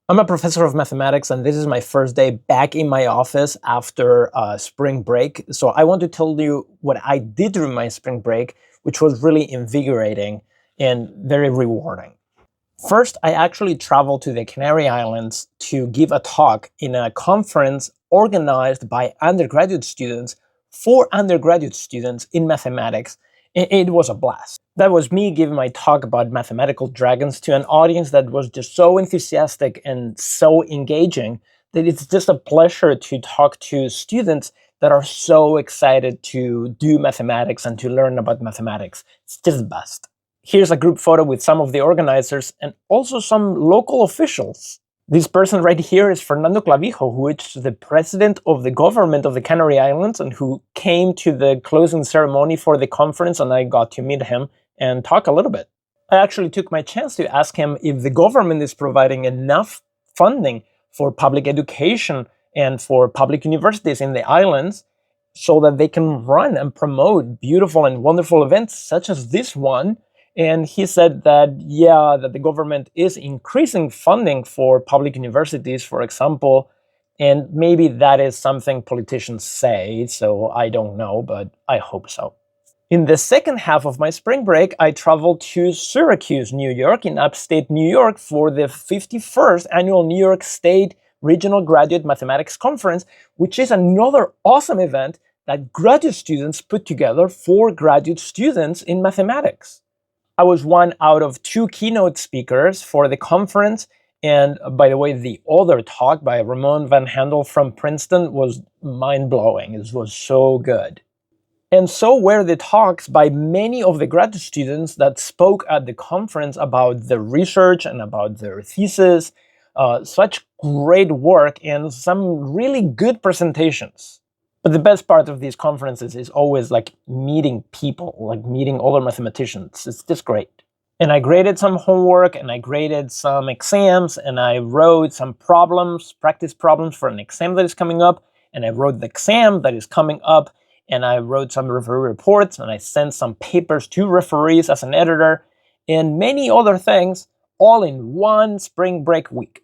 I'm a professor of mathematics, and this is my first day back in my office after spring break. So I want to tell you what I did during my spring break, which was really invigorating and very rewarding. First, I actually traveled to the Canary Islands to give a talk in a conference organized by undergraduate students for undergraduate students in mathematics. It was a blast. That was me giving my talk about mathematical dragons to an audience that was just so enthusiastic and so engaging that it's just a pleasure to talk to students that are so excited to do mathematics and to learn about mathematics. It's just the best. Here's a group photo with some of the organizers and also some local officials. This person right here is Fernando Clavijo, who is the president of the government of the Canary Islands and who came to the closing ceremony for the conference, and I got to meet him and talk a little bit. I actually took my chance to ask him if the government is providing enough funding for public education and for public universities in the islands so that they can run and promote beautiful and wonderful events such as this one. And he said that, yeah, that the government is increasing funding for public universities, for example, and maybe that is something politicians say, so I don't know, but I hope so. In the second half of my spring break, I traveled to Syracuse, New York, in upstate New York for the 51st annual New York State Regional Graduate Mathematics Conference, which is another awesome event that graduate students put together for graduate students in mathematics. I was one out of two keynote speakers for the conference. And by the way, the other talk by Ramon Van Handel from Princeton was mind-blowing. It was so good. And so were the talks by many of the graduate students that spoke at the conference about their research and about their thesis. Such great work and some really good presentations. But the best part of these conferences is always like meeting people, like meeting other mathematicians. It's just great. And I graded some homework and I graded some exams and I wrote some problems, practice problems for an exam that is coming up. And I wrote the exam that is coming up and I wrote some referee reports and I sent some papers to referees as an editor and many other things all in one spring break week.